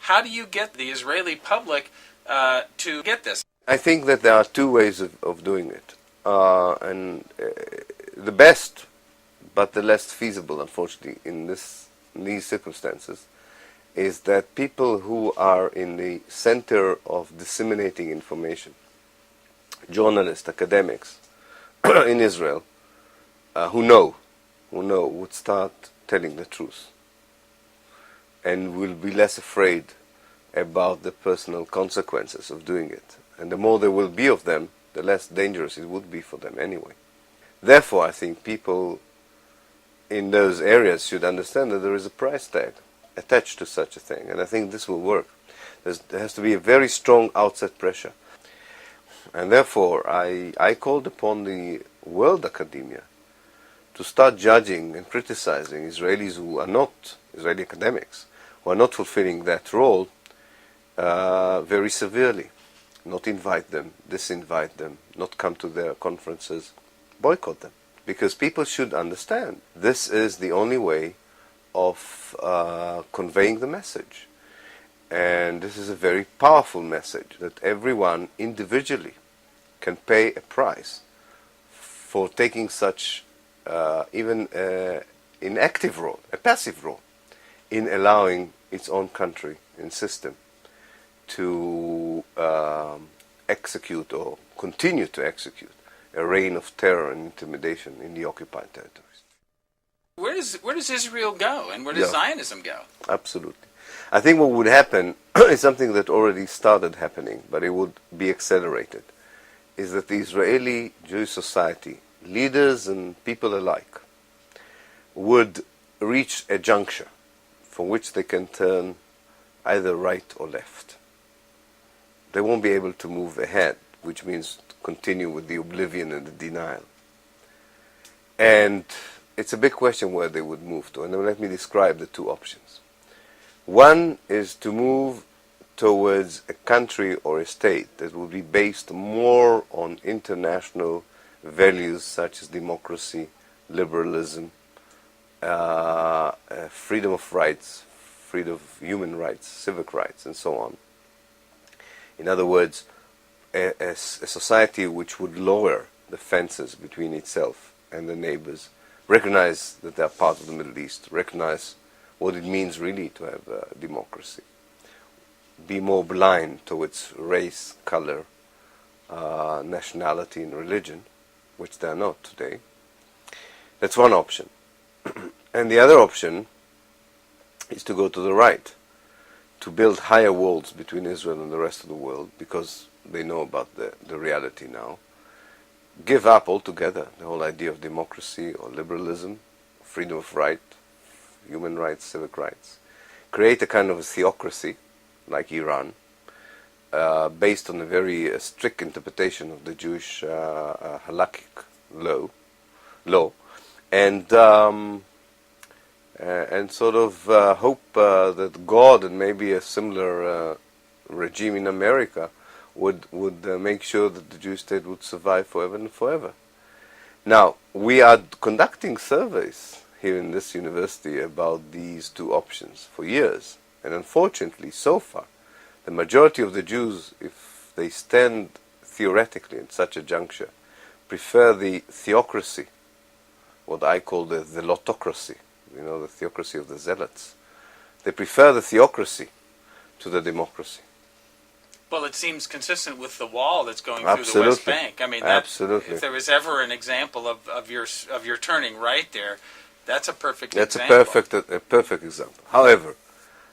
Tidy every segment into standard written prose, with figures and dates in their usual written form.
How do you get the Israeli public to get this? I think that there are two ways of doing it. The best, but the less feasible, unfortunately, in these circumstances, is that people who are in the center of disseminating information, journalists, academics in Israel, who know, would start telling the truth and will be less afraid about the personal consequences of doing it. And the more there will be of them, the less dangerous it would be for them anyway. Therefore, I think people in those areas should understand that there is a price tag attached to such a thing, and I think this will work. There has to be a very strong outside pressure. And therefore, I called upon the world academia to start judging and criticizing Israelis who are not, Israeli academics, who are not fulfilling that role very severely. Not invite them, disinvite them, not come to their conferences, boycott them. Because people should understand this is the only way of conveying the message. And this is a very powerful message that everyone individually can pay a price for taking such even an active role, a passive role, in allowing its own country and system to execute or continue to execute a reign of terror and intimidation in the occupied territories. Where does Israel go, and where does Zionism go? Absolutely. I think what would happen is something that already started happening, but it would be accelerated, is that the Israeli Jewish society, leaders and people alike, would reach a juncture from which they can turn either right or left. They won't be able to move ahead, which means continue with the oblivion and the denial. And it's a big question where they would move to, and now let me describe the two options. One is to move towards a country or a state that will be based more on international values such as democracy, liberalism, freedom of rights, freedom of human rights, civic rights, and so on. In other words, a society which would lower the fences between itself and the neighbors, recognize that they are part of the Middle East, recognize what it means really to have democracy, be more blind towards race, color, nationality, and religion, which they are not today. That's one option. And the other option is to go to the right, to build higher walls between Israel and the rest of the world, because they know about the reality now. Give up altogether the whole idea of democracy or liberalism, freedom of right, human rights, civic rights. Create a kind of a theocracy, like Iran, based on a very strict interpretation of the Jewish halakhic law, and sort of hope that God and maybe a similar regime in America would make sure that the Jewish state would survive forever and forever. Now, we are conducting surveys here in this university about these two options for years, and unfortunately, so far, the majority of the Jews, if they stand theoretically in such a juncture, prefer the theocracy, what I call the lotocracy, the theocracy of the zealots. They prefer the theocracy to the democracy. Well, it seems consistent with the wall that's going through the West Bank. I mean, absolutely. If there was ever an example of your turning right there, that's a perfect example. That's a perfect example. However,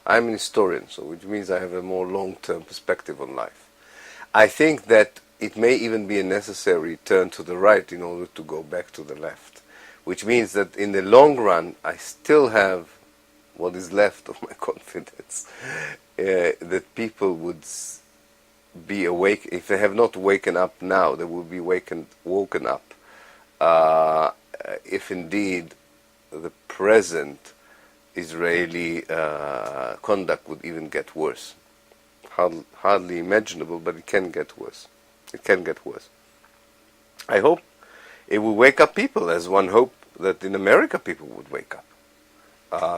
I'm an historian, which means I have a more long-term perspective on life. I think that it may even be a necessary turn to the right in order to go back to the left, which means that in the long run, I still have what is left of my confidence that people would be awake. If they have not waken up now, they will be woken up if indeed the present Israeli conduct would even get worse. Hardly imaginable, but it can get worse. It can get worse. I hope it will wake up people, as one hope that in America people would wake up.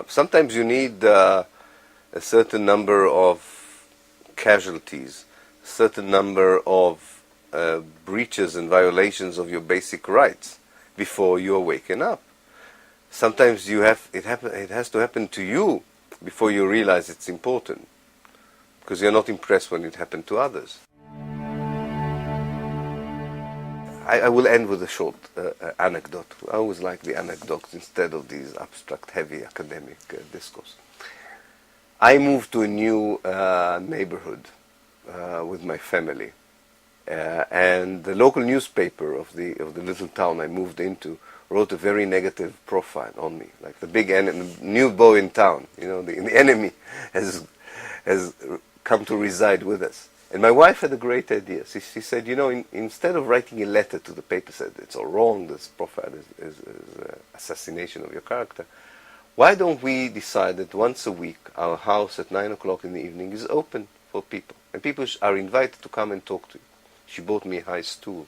Sometimes you need a a certain number of casualties, a certain number of breaches and violations of your basic rights before you are waken up. Sometimes it has to happen to you before you realize it's important, because you're not impressed when it happened to others. I will end with a short anecdote. I always like the anecdotes instead of these abstract, heavy academic discourse. I moved to a new neighborhood with my family, and the local newspaper of the little town I moved into wrote a very negative profile on me, like the big new boy in town. You know, the enemy has come to reside with us. And my wife had a great idea. She said, you know, instead of writing a letter to the paper, said it's all wrong, this profile is assassination of your character, why don't we decide that once a week our house at 9 o'clock in the evening is open for people, and people are invited to come and talk to you. She bought me a high stool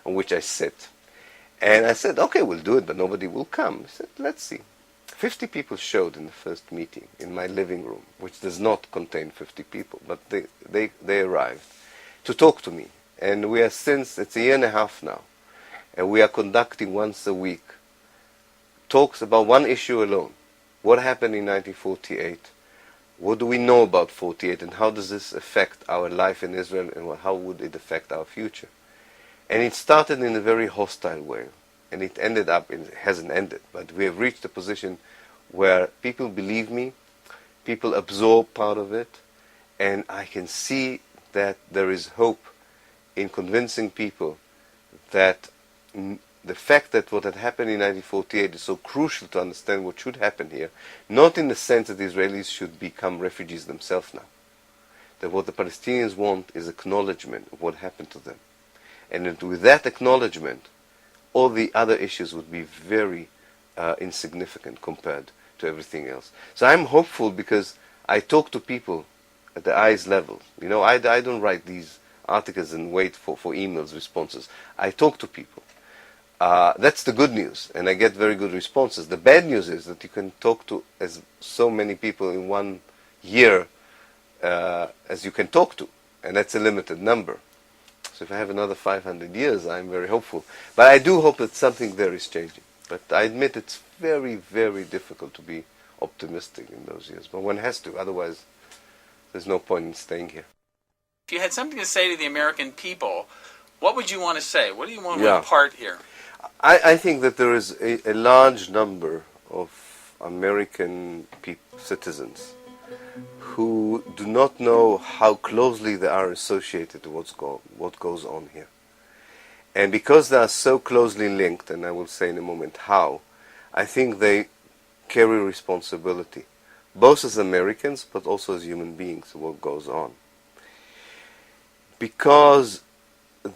on which I sit. And I said, okay, we'll do it, but nobody will come. I said, let's see. 50 people showed in the first meeting in my living room, which does not contain 50 people, but they arrived to talk to me. And we are since, it's a year and a half now, and we are conducting once a week talks about one issue alone. What happened in 1948? What do we know about 48, and how does this affect our life in Israel, and how would it affect our future? And it started in a very hostile way, and it ended up, it hasn't ended, but we have reached a position where people believe me, people absorb part of it, and I can see that there is hope in convincing people that the fact that what had happened in 1948 is so crucial to understand what should happen here, not in the sense that the Israelis should become refugees themselves now, that what the Palestinians want is acknowledgement of what happened to them. And that with that acknowledgement, all the other issues would be very insignificant compared to everything else. So I'm hopeful because I talk to people at the eyes level. You know, I don't write these articles and wait for emails, responses. I talk to people. That's the good news, and I get very good responses. The bad news is that you can talk to as so many people in 1 year as you can talk to, and that's a limited number. So if I have another 500 years, I'm very hopeful. But I do hope that something there is changing. But I admit it's very, very difficult to be optimistic in those years. But one has to, otherwise there's no point in staying here. If you had something to say to the American people, what would you want to say? What do you want to impart here? I think that there is a large number of American citizens who do not know how closely they are associated to what goes on here. And because they are so closely linked, and I will say in a moment how, I think they carry responsibility, both as Americans but also as human beings, of what goes on. Because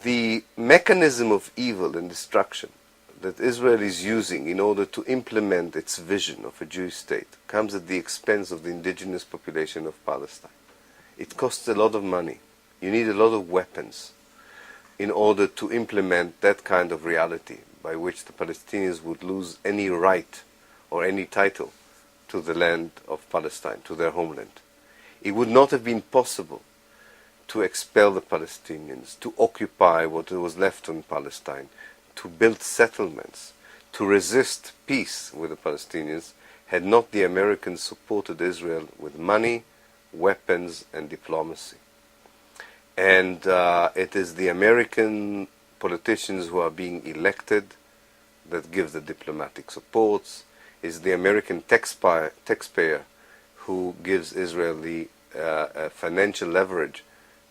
the mechanism of evil and destruction that Israel is using in order to implement its vision of a Jewish state comes at the expense of the indigenous population of Palestine. It costs a lot of money. You need a lot of weapons in order to implement that kind of reality by which the Palestinians would lose any right or any title to the land of Palestine, to their homeland. It would not have been possible to expel the Palestinians, to occupy what was left in Palestine, to build settlements, to resist peace with the Palestinians, had not the Americans supported Israel with money, weapons, and diplomacy. And it is the American politicians who are being elected that give the diplomatic supports. It's the American taxpayer who gives Israel the financial leverage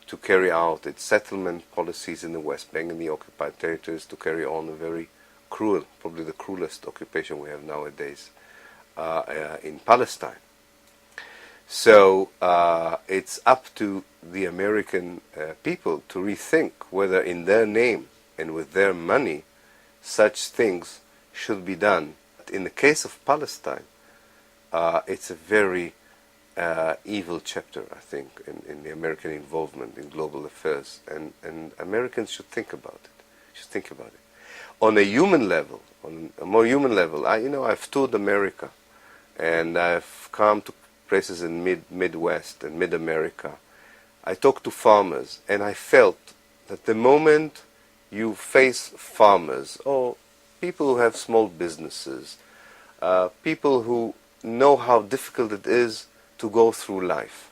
to carry out its settlement policies in the West Bank and the occupied territories, to carry on a very cruel, probably the cruelest occupation we have nowadays in Palestine. So it's up to the American people to rethink whether in their name and with their money such things should be done. In the case of Palestine, it's a very evil chapter, I think, in the American involvement in global affairs, and Americans should think about it. On a human level, on a more human level, I've toured America, and I've come to places in Midwest and Mid-America, I talked to farmers, and I felt that the moment you face farmers or people who have small businesses, people who know how difficult it is to go through life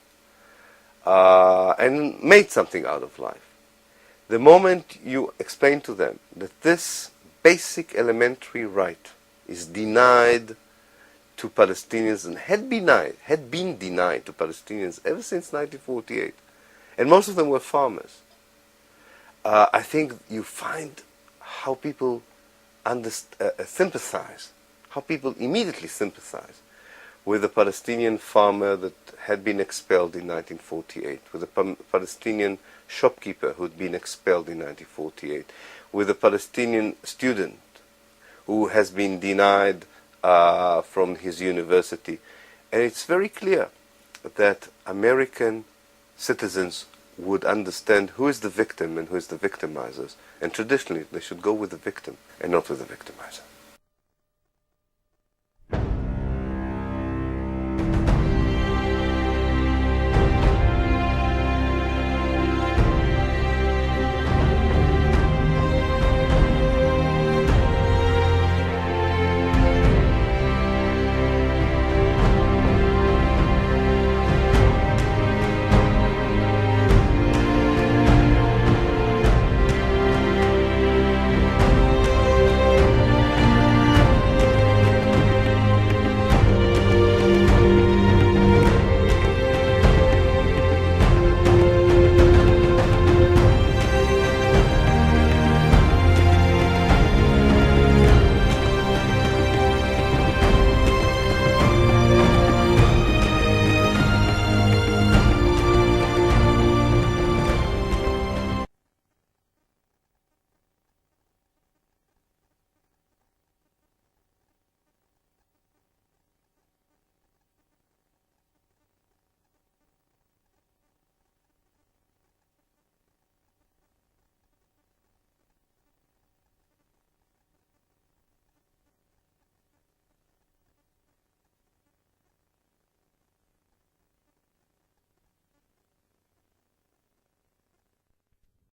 and made something out of life, the moment you explain to them that this basic elementary right is denied to Palestinians and had been denied to Palestinians ever since 1948, and most of them were farmers, I think you find how people sympathize, how people immediately sympathize with the Palestinian farmer that had been expelled in 1948, with a Palestinian shopkeeper who had been expelled in 1948, with a Palestinian student who has been denied from his university. And it's very clear that American citizens would understand who is the victim and who is the victimizers. And traditionally, they should go with the victim and not with the victimizer.